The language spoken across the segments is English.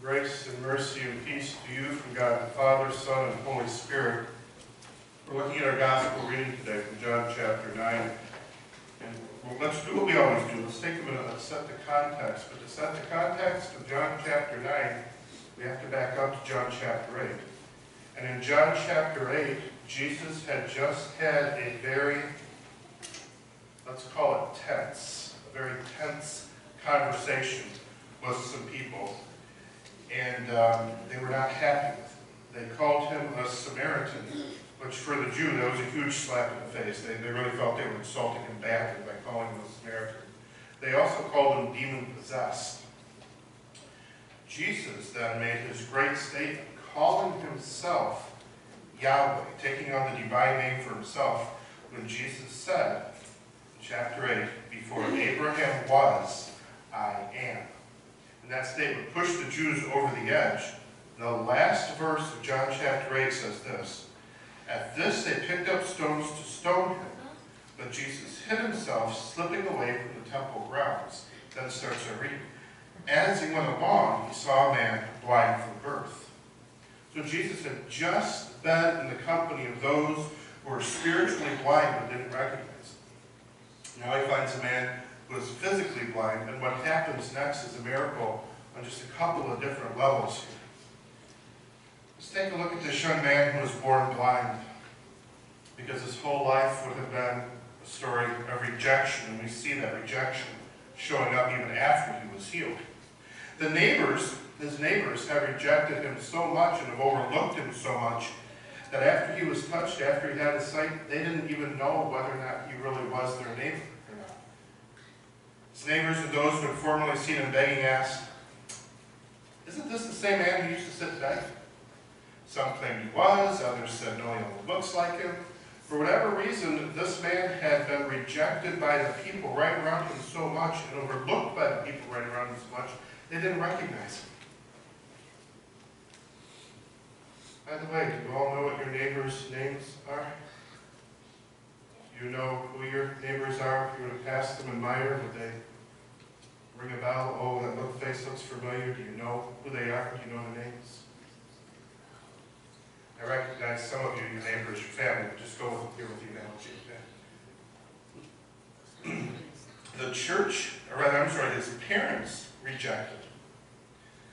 Grace and mercy and peace to you from God the Father, Son, and Holy Spirit. We're looking at our gospel reading today from John chapter 9. And let's do what we always do. Let's take a minute and set the context. But to set the context of John chapter 9, we have to back up to John chapter 8. And in John chapter 8, Jesus had just had a very, let's call it tense, a very tense conversation with some people. And they were not happy with him. They called him a Samaritan, which for the Jew, that was a huge slap in the face. They really felt they were insulting him badly by calling him a Samaritan. They also called him demon-possessed. Jesus then made his great statement, calling himself Yahweh, taking on the divine name for himself, when Jesus said, in chapter 8, before Abraham was, I am. And that statement pushed the Jews over the edge. The last verse of John chapter 8 says this, at this they picked up stones to stone him, but Jesus hid himself, slipping away from the temple grounds. Then starts our reading. As he went along, he saw a man blind from birth. So Jesus had just been in the company of those who were spiritually blind but didn't recognize him. Now he finds a man who is physically blind, and what happens next is a miracle on just a couple of different levels here. Let's take a look at this young man who was born blind, because his whole life would have been a story of rejection, and we see that rejection showing up even after he was healed. His neighbors have rejected him so much and have overlooked him so much that after he was touched, after he had his sight, they didn't even know whether or not he really was their neighbor or not. His neighbors and those who had formerly seen him begging asked, isn't this the same man who used to sit and beg? Some claimed he was, others said no, he only looks like him. For whatever reason, this man had been rejected by the people right around him so much and overlooked by the people right around him so much, they didn't recognize him. By the way, do you all know what your neighbors' names are? Do you know who your neighbors are? If you were to pass them in Meyer, would they ring a bell? Oh, that little face looks familiar. Do you know who they are? Do you know their names? I recognize some of you, your neighbors, your family. Just go here with the analogy. The church, or rather, I'm sorry, his parents rejected him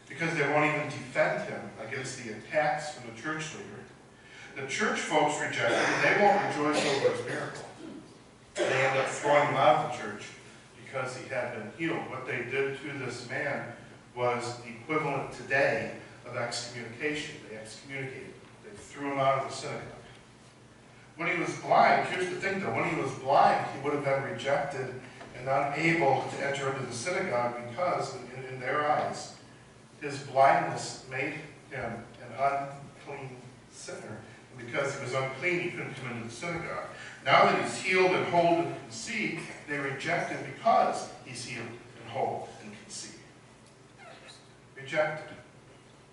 because they won't even defend him against the attacks from the church leader. The church folks rejected him. They won't rejoice over his miracle. They end up throwing him out of the church because he had been healed. What they did to this man was the equivalent today of excommunication. They excommunicated him. They threw him out of the synagogue. When he was blind, here's the thing though, when he was blind, he would have been rejected and unable to enter into the synagogue because, in their eyes, his blindness made him an unclean sinner. And because he was unclean, he couldn't come into the synagogue. Now that he's healed and whole and can see, they reject him because he's healed and whole and can see. Rejected.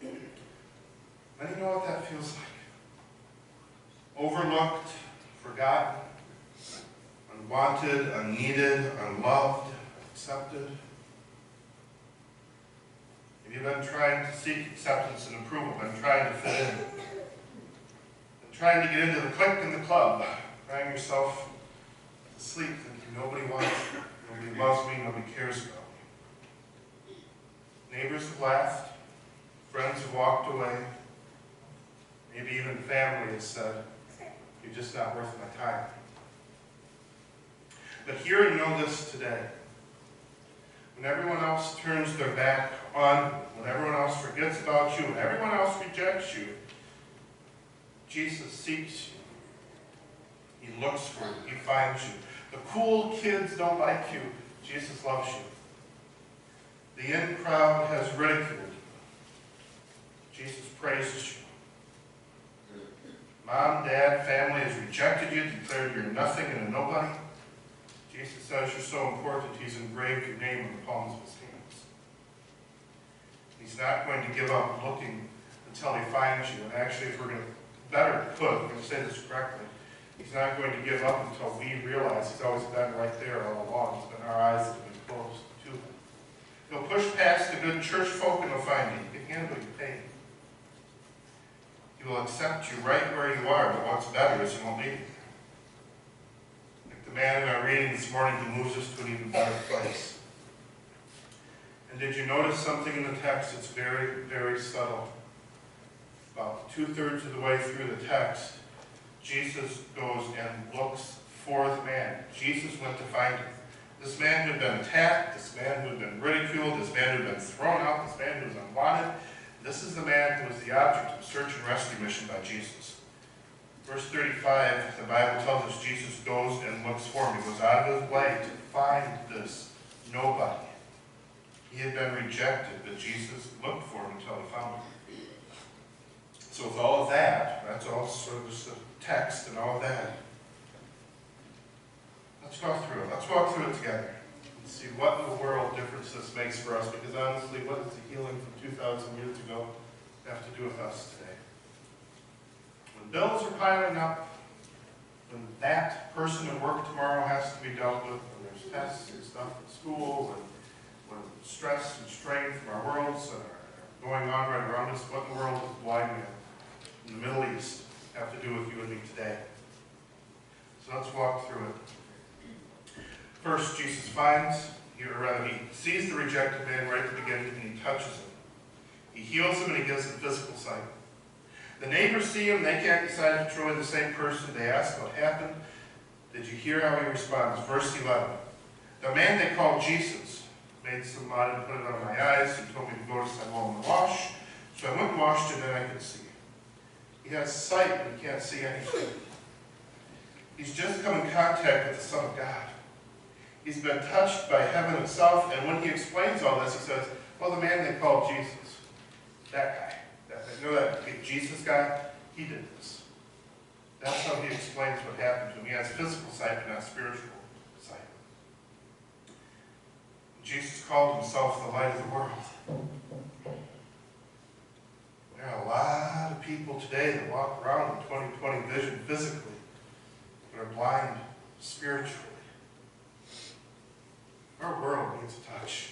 And you know what that feels like? Overlooked, forgotten, unwanted, unneeded, unloved, accepted. Have you been trying to seek acceptance and approval, been trying to fit in, been trying to get into the clique and the club, crying yourself to sleep, thinking nobody wants me, nobody loves me, nobody cares about me. Neighbors have laughed, friends have walked away, maybe even family has said, you're just not worth my time. But hear and know this today. When everyone else turns their back on you, when everyone else forgets about you, when everyone else rejects you, Jesus seeks you. He looks for you. He finds you. The cool kids don't like you. Jesus loves you. The in crowd has ridiculed you. Jesus praises you. Mom, dad, family has rejected you, declared you're nothing and a nobody. Jesus says you're so important, he's engraved your name on the palms of his hands. He's not going to give up looking until he finds you. And actually, if we're going to say this correctly, he's not going to give up until we realize he's always been right there all along. It's been our eyes that have been closed to him. He'll push past the good church folk and he'll find you. He can handle your pain. He will accept you right where you are, but what's better is he won't leave you. Like the man in our reading this morning, he moves us to an even better place. And did you notice something in the text? It's very, very subtle. About 2/3 of the way through the text, Jesus goes and looks for the man. Jesus went to find him. This man who had been attacked, this man who had been ridiculed, this man who had been thrown out, this man who was unwanted. This is the man who was the object of a search and rescue mission by Jesus. Verse 35, the Bible tells us Jesus goes and looks for him. He goes out of his way to find this nobody. He had been rejected, but Jesus looked for him until he found him. So with all of that, that's all sort of just the text and all of that. Let's go through it. Let's walk through it together and see what in the world difference this makes for us. Because honestly, what does the healing from 2,000 years ago have to do with us today? When bills are piling up, when that person at work tomorrow has to be dealt with, when there's tests and stuff at school, when stress and strain from our worlds are going on right around us, what in the world does the blind man in the Middle East have to do with you and me today? So let's walk through it. First, Jesus finds, or rather, he sees the rejected man right at the beginning and he touches him. He heals him and he gives him physical sight. The neighbors see him, they can't decide if it's really the same person. They ask what happened. Did you hear how he responds? Verse 11. The man they called Jesus made some mud and put it on my eyes. He told me to go to Siloam and wash. So I went and washed and then I could see. He has sight but he can't see anything. He's just come in contact with the Son of God. He's been touched by heaven itself, and when he explains all this, he says, well, the man they called Jesus, that guy, you know that big Jesus guy? He did this. That's how he explains what happened to him. He has physical sight, but not spiritual sight. Jesus called himself the light of the world. There are a lot of people today that walk around with 20/20 vision physically, but are blind spiritually. Our world needs a touch.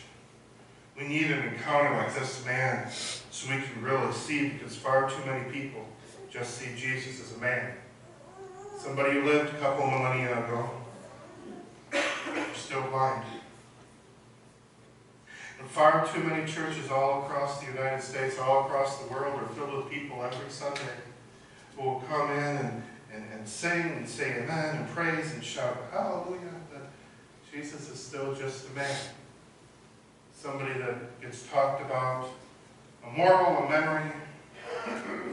We need an encounter like this man so we can really see, because far too many people just see Jesus as a man. Somebody who lived a couple millennia ago. They're still blind. And far too many churches all across the United States, all across the world, are filled with people every Sunday who will come in and sing and say amen and praise and shout hallelujah. Jesus is still just a man. Somebody that gets talked about, a moral, a memory,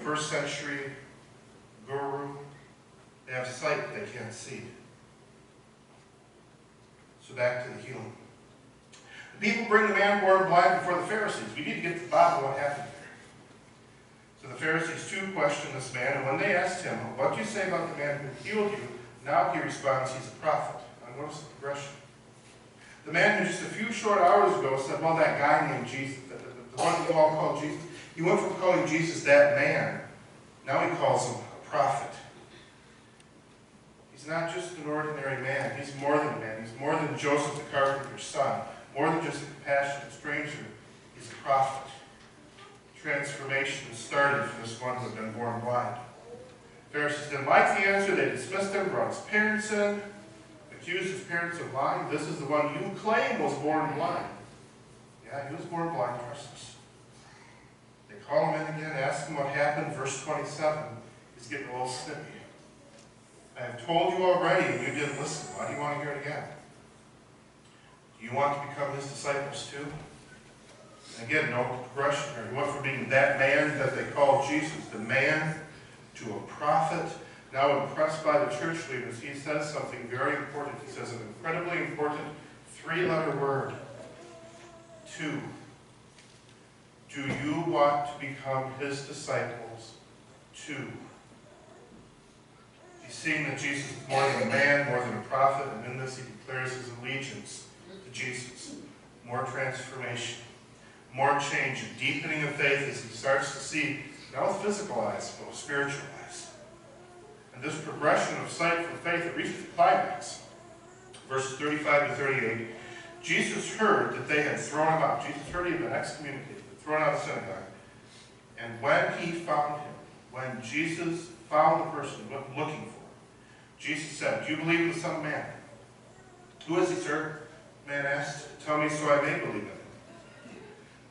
first century guru. They have sight, but they can't see. So back to the healing. The people bring the man born blind before the Pharisees. We need to get to the bottom of what happened here. So the Pharisees too question this man, and when they asked him, what do you say about the man who healed you? Now he responds, he's a prophet. Now notice the progression. The man who just a few short hours ago said, well, that guy named Jesus, the one you all called Jesus, he went from calling Jesus that man, now he calls him a prophet. He's not just an ordinary man. He's more than a man. He's more than Joseph the carpenter's son, more than just a compassionate stranger. He's a prophet. Transformation started for this one who had been born blind. The Pharisees didn't like the answer. They dismissed him, brought his parents in, accused his parents of lying. This is the one you claim was born blind. Yeah, he was born blind, trust us. They call him in again, ask him what happened. Verse 27, he's getting a little snippy. I have told you already, and you didn't listen. Why do you want to hear it again? Do you want to become his disciples too? And again, no progression here. He went from being that man that they called Jesus, the man, to a prophet. Now impressed by the church leaders, he says something very important. He says an incredibly important three-letter word. 2. Do you want to become his disciples too? He's seeing that Jesus is more than a man, more than a prophet, and in this he declares his allegiance to Jesus. More transformation, more change, a deepening of faith as he starts to see, not with physical eyes, but with spiritual eyes. And this progression of sight from faith, it reaches the climax. Verses 35 to 38, Jesus heard that they had thrown him out. Jesus heard he had been excommunicated, thrown out of the synagogue. And when he found him, when Jesus found the person he went looking for, Jesus said, "Do you believe in the Son of Man?" "Who is he, sir?" the man asked. "Tell me so I may believe in him."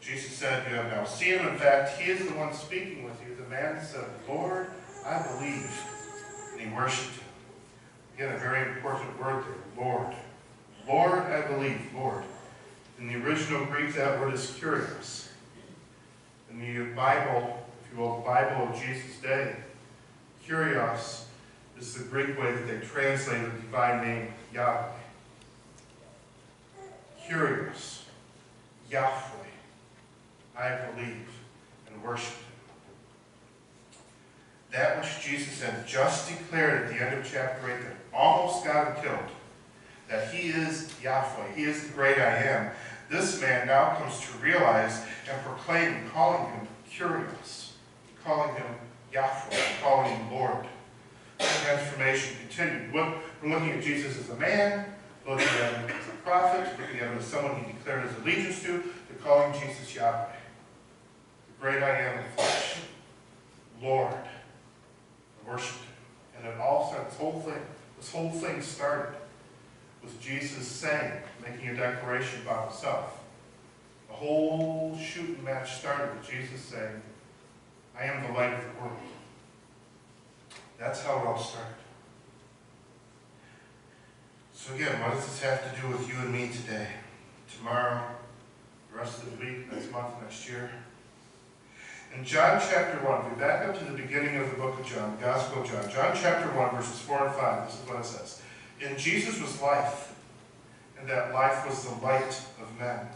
Jesus said, "You have now seen him. In fact, he is the one speaking with you." The man said, "Lord, I believe." And he worshipped him. Again, a very important word there, Lord. Lord, I believe, Lord. In the original Greek, that word is kurios. In the Bible, if you will, the Bible of Jesus' day, kurios is the Greek way that they translate the divine name Yahweh. Kurios, Yahweh. I believe and worship him. That which Jesus had just declared at the end of chapter 8 that almost got him killed, that he is Yahweh, he is the great I am, this man now comes to realize and proclaim, calling him Kurios, calling him Yahweh, calling him Lord. The transformation continued. We're looking at Jesus as a man, looking at him as a prophet, looking at him as someone he declared his allegiance to calling Jesus Yahweh, the great I am in flesh, Lord. I worshiped him. And it all started, this whole thing started with Jesus saying, making a declaration about himself. The whole shooting match started with Jesus saying, "I am the light of the world." That's how it all started. So again, what does this have to do with you and me today? Tomorrow, the rest of the week, next month, next year? In John chapter 1, if we back up to the beginning of the book of John, the Gospel of John, John chapter 1, verses 4 and 5, this is what it says. "In Jesus was life, and that life was the light of men.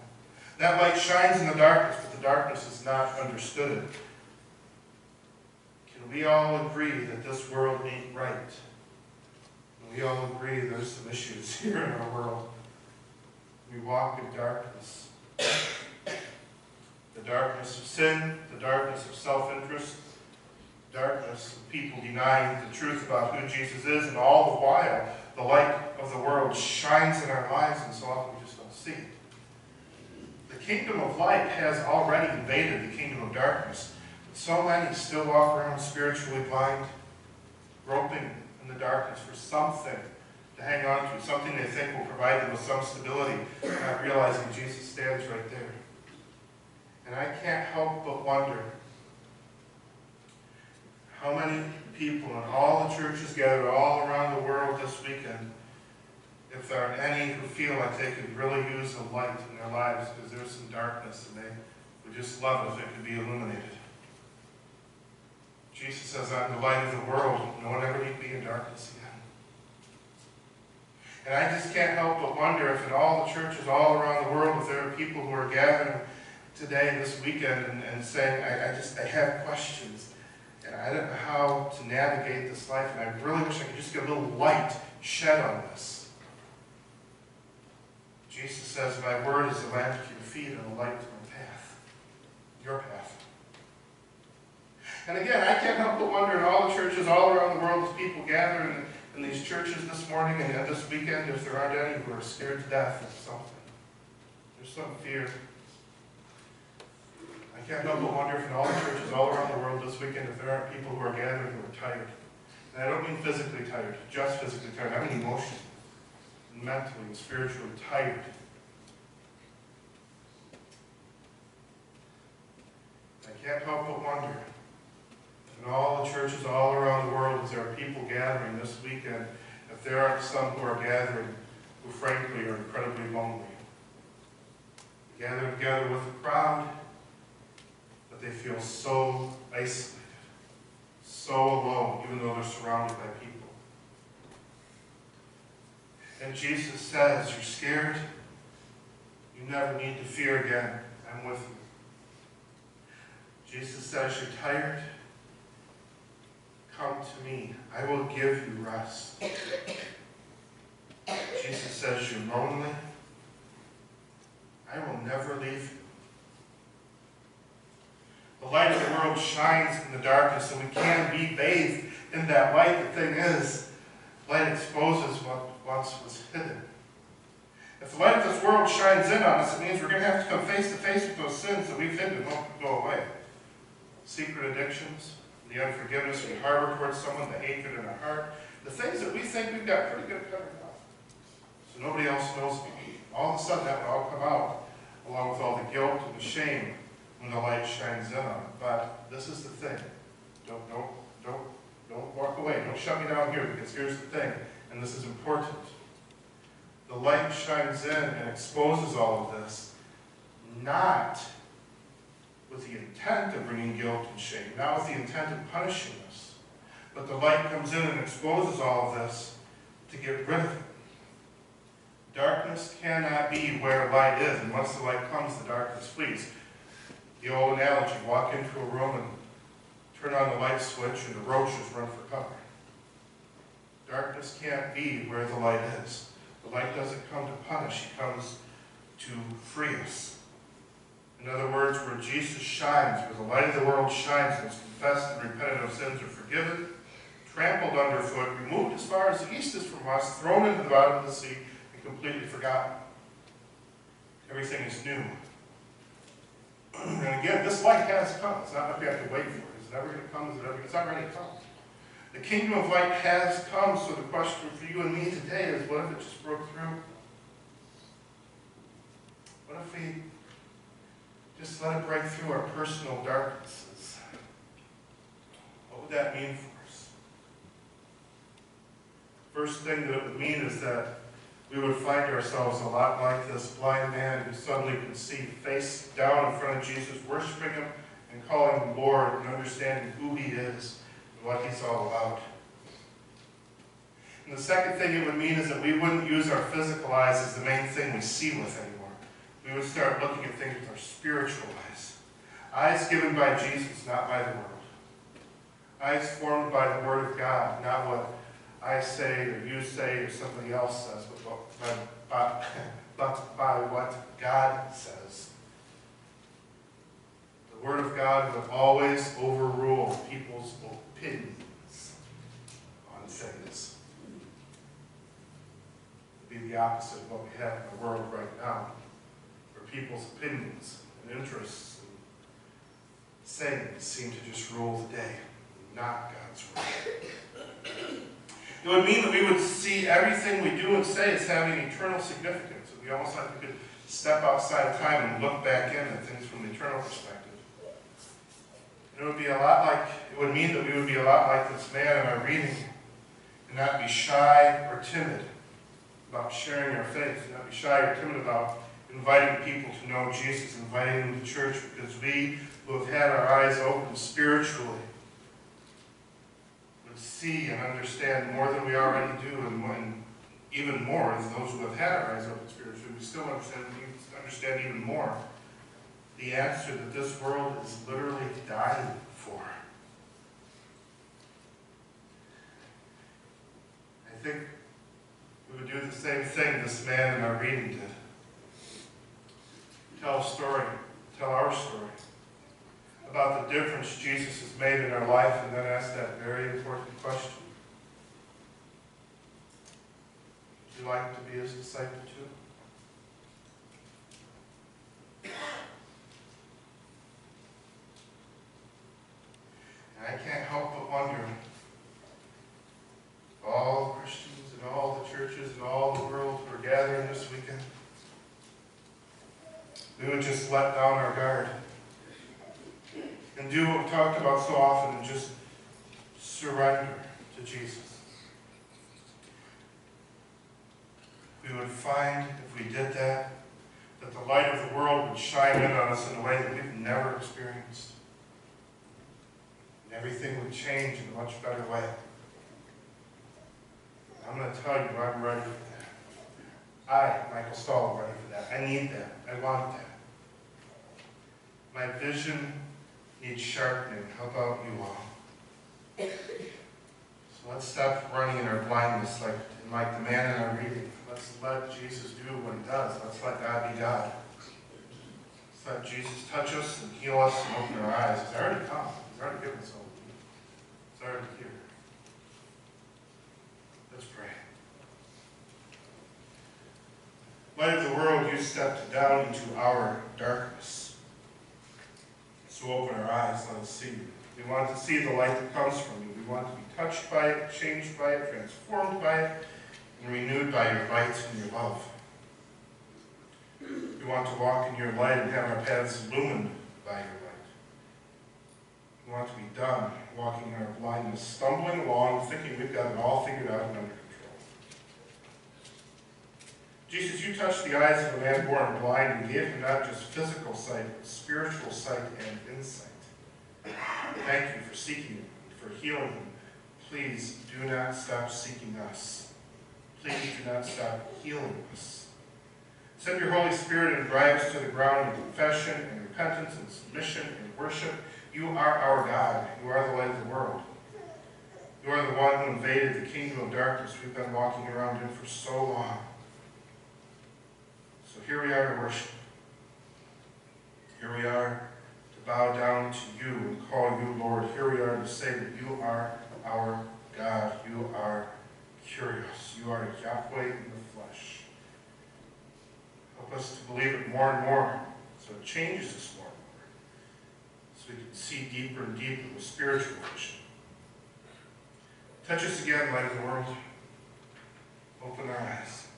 That light shines in the darkness, but the darkness has not understood it." Can we all agree that this world ain't right? Can we all agree there's some issues here in our world? We walk in darkness. The darkness of sin, the darkness of self-interest, darkness of people denying the truth about who Jesus is, and all the while, the light of the world shines in our lives, and so often we just don't see it. The kingdom of light has already invaded the kingdom of darkness, but so many still walk around spiritually blind, groping in the darkness for something to hang on to, something they think will provide them with some stability, not realizing Jesus stands right there. And I can't help but wonder how many people in all the churches gathered all around the world this weekend, if there are any who feel like they could really use a light in their lives because there's some darkness and they would just love it if it could be illuminated. Jesus says, "I'm the light of the world. No one ever need be in darkness again." And I just can't help but wonder if in all the churches all around the world, if there are people who are gathering today, this weekend, and saying, I have questions, and I don't know how to navigate this life, and I really wish I could just get a little light shed on this. Jesus says, "My word is a lamp to your feet and a light to my path," your path. And again, I can't help but wonder in all the churches all around the world, as people gather in these churches this morning and this weekend, if there aren't any who are scared to death of something. There's some fear. I can't help but wonder if in all the churches all around the world this weekend, if there aren't people who are gathering who are tired. And I don't mean physically tired, just physically tired. I mean emotionally, mentally, and spiritually tired. I can't help but wonder if in all the churches all around the world, as there are people gathering this weekend, if there aren't some who are gathering who frankly are incredibly lonely. They gather together with a crowd, but they feel so isolated, so alone, even though they're surrounded by people. And Jesus says, "You're scared? You never need to fear again. I'm with you." Jesus says, "You're tired? Come to me. I will give you rest." Jesus says, "You're lonely? I will never leave you." The light of the world shines in the darkness, and we can be bathed in that light. The thing is, light exposes what once was hidden. If the light of this world shines in on us, it means we're going to have to come face to face with those sins that we've hidden and won't go away. Secret addictions, the unforgiveness we harbor towards someone, the hatred in our heart, the things that we think we've got pretty good covered up, so nobody else knows about. All of a sudden that would all come out, along with all the guilt and the shame when the light shines in on it. But this is the thing. Don't walk away. Don't shut me down here, because here's the thing, and this is important. The light shines in and exposes all of this, not with the intent of bringing guilt and shame, not with the intent of punishing us, but the light comes in and exposes all of this to get rid of it. Darkness cannot be where light is, and once the light comes, the darkness flees. The old analogy, walk into a room and turn on the light switch and the roaches run for cover. Darkness can't be where the light is. The light doesn't come to punish, it comes to free us. In other words, where Jesus shines, where the light of the world shines, and is confessed and repented of sins are forgiven, trampled underfoot, removed as far as the east is from us, thrown into the bottom of the sea, and completely forgotten. Everything is new. And again, this light has come. It's not like we have to wait for it. Is it ever going to come? It's already come. The kingdom of light has come, so the question for you and me today is, what if it just broke through? What if we just let it break through our personal darknesses? What would that mean for us? First thing that it would mean is that we would find ourselves a lot like this blind man who suddenly could see face down in front of Jesus, worshiping him and calling him Lord and understanding who he is and what he's all about. And the second thing it would mean is that we wouldn't use our physical eyes as the main thing we see with anymore. We would start looking at things with our spiritual eyes. Eyes given by Jesus, not by the world. Eyes formed by the Word of God, not what I say or you say or somebody else says, but by what God says. The Word of God will always overrule people's opinions on things. It would be the opposite of what we have in the world right now, where people's opinions and interests and sayings seem to just rule the day, not God's Word. It would mean that we would see everything we do and say as having eternal significance. It would be almost like we could step outside of time and look back in at things from the eternal perspective. And it would mean that we would be a lot like this man in our reading, and not be shy or timid about sharing our faith, and not be shy or timid about inviting people to know Jesus, inviting them to church, because we who have had our eyes open spiritually see and understand more than we already do, and even more as those who have had our eyes open spiritually, we still understand even more the answer that this world is literally dying for. I think we would do the same thing this man in our reading did. Tell a story, tell our story about the difference Jesus has made in our life, and then ask that very important question. Would you like to be his disciple too? And I can't help but wonder if all the Christians and all the churches and all the world who are gathering this weekend, we would just let down our guard and do what we talked about so often, and just surrender to Jesus. We would find, if we did that the light of the world would shine in on us in a way that we've never experienced. And everything would change in a much better way. I'm going to tell you, I'm ready for that. I, Michael Stahl, am ready for that. I need that. I want that. My vision needs sharpening. How about you all? So let's stop running in our blindness like the man in our reading. Let's let Jesus do what he does. Let's let God be God. Let's let Jesus touch us and heal us and open our eyes. He's already come. He's already given us all. He's already here. Let's pray. Light of the world, you stepped down into our darkness. So open our eyes, let us see you. We want to see the light that comes from you. We want to be touched by it, changed by it, transformed by it, and renewed by your light and your love. We want to walk in your light and have our paths illumined by your light. We want to be done walking in our blindness, stumbling along, thinking we've got it all figured out and under control. Jesus, you touched the eyes of a man born blind and gave him not just physical sight, but spiritual sight and insight. Thank you for seeking him, for healing him. Please do not stop seeking us. Please do not stop healing us. Send your Holy Spirit and drive us to the ground in confession and repentance and submission and worship. You are our God. You are the light of the world. You are the one who invaded the kingdom of darkness we've been walking around in for so long. So here we are to worship. Here we are to bow down to you and call you Lord. Here we are to say that you are our God. You are curious. You are Yahweh in the flesh. Help us to believe it more and more so it changes us more and more. So we can see deeper and deeper with spiritual vision. Touch us again, light of the world. Open our eyes.